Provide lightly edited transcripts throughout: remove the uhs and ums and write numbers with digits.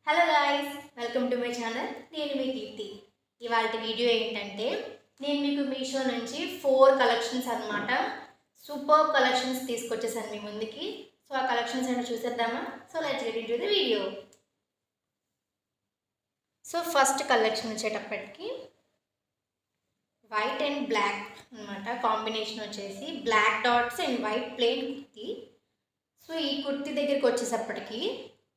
Hello guys, welcome to my channel. నేను మీ కీర్తి. ఇవాళ video ఏంటంటే నేను మీకు మీషో నుంచి 4 కలెక్షన్స్ అనమాట, సూపర్ కలెక్షన్స్ తీసుకొచ్చేసాను మీ ముందుకి. సో ఆ కలెక్షన్స్ ఏంటో చూసేద్దామా? So let's get into the video. So first collection వచ్చేటప్పటికి వైట్ అండ్ బ్లాక్ అనమాట. కాంబినేషన్ వచ్చేసి black dots and white plain kurti. So ఈ కుర్తీ దగ్గరికి వచ్చేటప్పటికి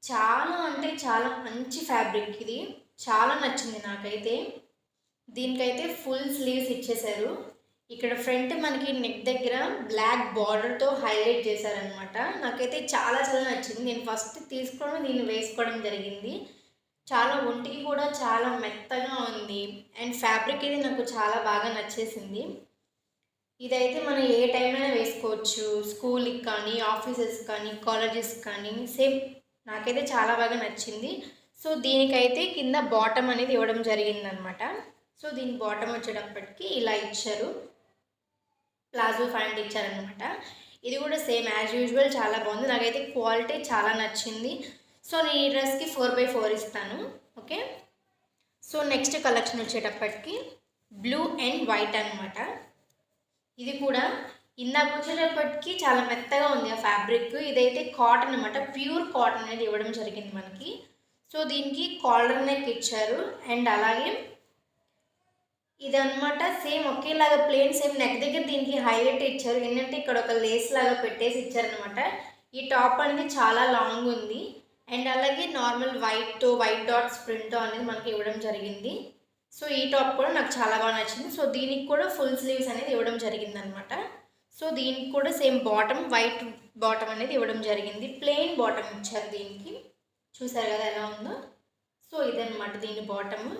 చాలా అంటే చాలా మంచి ఫ్యాబ్రిక్. ఇది చాలా నచ్చింది నాకైతే. దీనికైతే ఫుల్ స్లీవ్స్ ఇచ్చేసారు. ఇక్కడ ఫ్రంట్ మనకి నెక్ దగ్గర బ్లాక్ బార్డర్తో హైలైట్ చేశారనమాట. నాకైతే చాలా చాలా నచ్చింది. నేను ఫస్ట్ తీసుకోవడం దీన్ని వేసుకోవడం జరిగింది. చాలా ఒంటికి కూడా చాలా మెత్తగా ఉంది అండ్ ఫ్యాబ్రిక్ ఇది నాకు చాలా బాగా నచ్చేసింది. ఇదైతే మనం ఏ టైం అయినా వేసుకోవచ్చు, స్కూల్కి కానీ, ఆఫీసెస్ కానీ, కాలేజెస్ కానీ. సేమ్ నాకైతే చాలా బాగా నచ్చింది. సో దీనికైతే కింద బాటమ్ అనేది ఇవ్వడం జరిగిందనమాట. సో దీని బాటమ్ వచ్చేటప్పటికి ఇలా ఇచ్చారు, ప్లాజో ప్యాంట్ ఇచ్చారనమాట. ఇది కూడా సేమ్ యాజ్ యూజువల్ చాలా బాగుంది. నాకైతే క్వాలిటీ చాలా నచ్చింది. సో నేను ఈ డ్రెస్కి 4/4 ఇస్తాను. ఓకే. సో నెక్స్ట్ కలెక్షన్ వచ్చేటప్పటికి బ్లూ అండ్ వైట్ అనమాట. ఇది కూడా ఇందాక వచ్చేటప్పటికి చాలా మెత్తగా ఉంది ఆ ఫ్యాబ్రిక్. ఇదైతే కాటన్ అనమాట, ప్యూర్ కాటన్ అనేది ఇవ్వడం జరిగింది మనకి. సో దీనికి కాలర్ నెక్ ఇచ్చారు అండ్ అలాగే ఇదనమాట సేమ్ ఒకేలాగా ప్లేన్, సేమ్ నెక్ దగ్గర దీనికి హైలైట్ ఇచ్చారు. ఏంటంటే ఇక్కడ ఒక లేస్ లాగా పెట్టేసి ఇచ్చారనమాట. ఈ టాప్ అనేది చాలా లాంగ్ ఉంది అండ్ అలాగే నార్మల్ వైట్ డాట్స్ ప్రింట్ అనేది మనకి ఇవ్వడం జరిగింది. సో ఈ టాప్ కూడా నాకు చాలా బాగా నచ్చింది. సో దీనికి కూడా ఫుల్ స్లీవ్స్ అనేది ఇవ్వడం జరిగింది అనమాట. సో దీనికి కూడా సేమ్ బాటమ్, వైట్ బాటమ్ అనేది ఇవ్వడం జరిగింది. ప్లెయిన్ బాటమ్ ఇచ్చారు దీనికి. చూసారు కదా ఎలా ఉందో. సో ఇదనమాట దీని బాటమ్.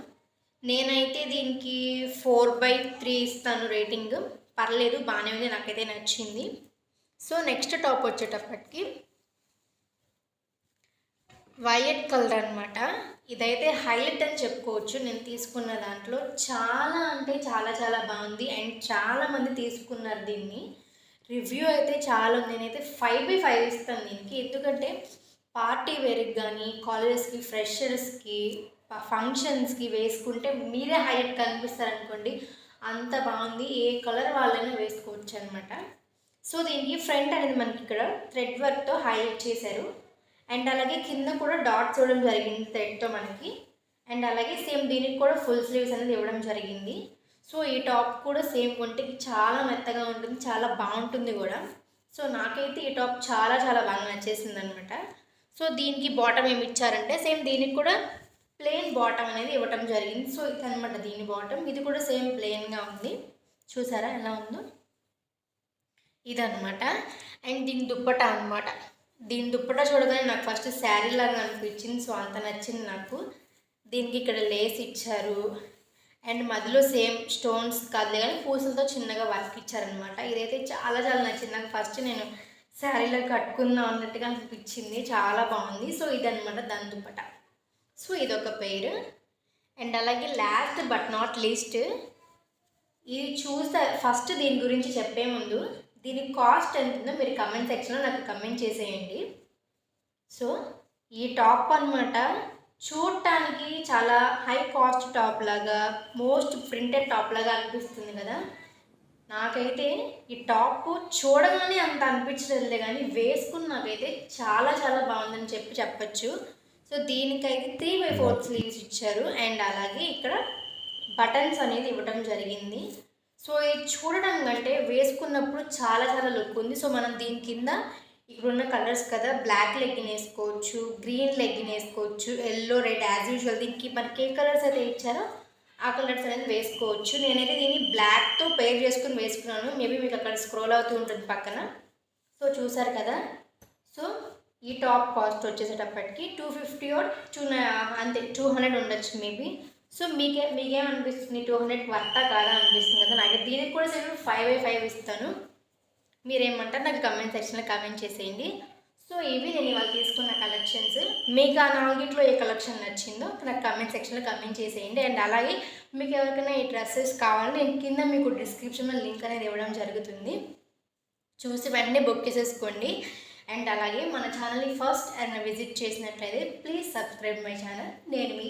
నేనైతే దీనికి 4/3 ఇస్తాను రేటింగ్. పర్లేదు, బాగానే ఉంది, నాకైతే నచ్చింది. సో నెక్స్ట్ టాప్ వచ్చేటప్పటికి వైలెట్ కలర్ అనమాట. ఇదైతే హైలైట్ అని చెప్పుకోవచ్చు. నేను తీసుకున్న దాంట్లో చాలా అంటే చాలా చాలా బాగుంది అండ్ చాలామంది తీసుకున్నారు దీన్ని. రివ్యూ అయితే చాలా ఉంది. నేనైతే 5/5 ఇస్తాను దీనికి. ఎందుకంటే పార్టీ వేర్కి కానీ, కాలేజెస్కి, ఫ్రెషర్స్కి, ఫంక్షన్స్కి వేసుకుంటే మీరే హైలైట్ కనిపిస్తారనుకోండి, అంత బాగుంది. ఏ కలర్ వాళ్ళైనా వేసుకోవచ్చు అనమాట. సో దీనికి ఫ్రంట్ అనేది మనకి ఇక్కడ థ్రెడ్ వర్క్తో హైలైట్ చేశారు అండ్ అలాగే కింద కూడా డాట్స్ ఇవ్వడం జరిగింది థ్రెడ్తో మనకి. అండ్ అలాగే సేమ్ దీనికి కూడా ఫుల్ స్లీవ్స్ అనేది ఇవ్వడం జరిగింది. సో ఈ టాప్ కూడా సేమ్ ఒంటికి చాలా మెత్తగా ఉంటుంది, చాలా బాగుంటుంది కూడా. సో నాకైతే ఈ టాప్ చాలా చాలా బాగా నచ్చేసింది అనమాట. సో దీనికి బాటమ్ ఏమి ఇచ్చారంటే సేమ్ దీనికి కూడా ప్లెయిన్ బాటమ్ అనేది ఇవ్వటం జరిగింది. సో ఇది అనమాట దీని బాటమ్. ఇది కూడా సేమ్ ప్లెయిన్గా ఉంది. చూసారా ఎలా ఉందో? ఇదనమాట. అండ్ దీని దుప్పటా అనమాట. దీని దుప్పటా చూడగానే నాకు ఫస్ట్ శారీ లాగా అనిపించింది. సో అంత నచ్చింది నాకు. దీనికి ఇక్కడ లేస్ ఇచ్చారు అండ్ మధ్యలో సేమ్ స్టోన్స్ కాదు కానీ పూసలతో చిన్నగా వర్క్ ఇచ్చారనమాట. ఇదైతే చాలా చాలా నచ్చింది నాకు. ఫస్ట్ నేను శారీలో కట్టుకుందాం అన్నట్టుగా అనిపించింది. చాలా బాగుంది. సో ఇదనమాట దాని దుప్పట. సో ఇదొక పేరు. అండ్ అలాగే లాస్ట్ బట్ నాట్ లీస్ట్, ఇది చూస్తే ఫస్ట్ దీని గురించి చెప్పే ముందు దీని కాస్ట్ ఎంత ఉందో మీరు కమెంట్ సెక్షన్లో నాకు కమెంట్ చేసేయండి. సో ఈ టాప్ అనమాట చూడటానికి చాలా హై కాస్ట్ టాప్ లాగా, మోస్ట్ ప్రింటెడ్ టాప్ లాగా అనిపిస్తుంది కదా. నాకైతే ఈ టాప్ చూడగానే అంత అనిపించలేదు కానీ వేసుకుని నాకైతే చాలా చాలా బాగుందని చెప్పచ్చు. సో దీనికైతే 3/4 స్లీవ్స్ ఇచ్చారు అండ్ అలాగే ఇక్కడ బటన్స్ అనేది ఇవ్వడం జరిగింది. సో ఇది చూడడం కంటే వేసుకున్నప్పుడు చాలా చాలా లుక్ ఉంది. సో మనం దీని కింద ఇక్కడున్న కలర్స్ కదా, బ్లాక్ లెగ్గిన్ వేసుకోవచ్చు, గ్రీన్ లెగ్గిన్ వేసుకోవచ్చు, ఎల్లో, రెడ్ యాజ్ యూజువల్. దీనికి మనకి ఏ కలర్స్ అయితే ఇచ్చారో ఆ కలర్స్ అనేది వేసుకోవచ్చు. నేనైతే దీన్ని బ్లాక్తో పేర్ చేసుకుని వేసుకున్నాను. మేబీ మీకు అక్కడ స్క్రోల్ అవుతూ ఉంటుంది పక్కన. సో చూసారు కదా. సో ఈ టాప్ కాస్ట్ వచ్చేసేటప్పటికి 250 అంతే, 200 ఉండొచ్చు మేబీ. సో మీకేమనిపిస్తుంది? 200 వర్తా కాదా అనిపిస్తుంది కదా. నాకు దీనికి కూడా నేను 5/5 ఇస్తాను. మీరేమంటారు నాకు కమెంట్ సెక్షన్లో కమెంట్ చేసేయండి. సో ఇవి నేను ఇవాళ తీసుకున్న కలెక్షన్స్. మీకు ఆ 4గిట్లో ఏ కలెక్షన్ నచ్చిందో నాకు కమెంట్ సెక్షన్లో కమెంట్ చేసేయండి. అండ్ అలాగే మీకు ఎవరికైనా ఈ డ్రెస్సెస్ కావాలంటే నేను కింద మీకు డిస్క్రిప్షన్లో లింక్ అనేది ఇవ్వడం జరుగుతుంది. చూసి వెంటనే బుక్ చేసేసుకోండి. అండ్ అలాగే మన ఛానల్ని ఫస్ట్ అండ్ విజిట్ చేసినట్లయితే ప్లీజ్ సబ్స్క్రైబ్ మై ఛానల్. నేను మీ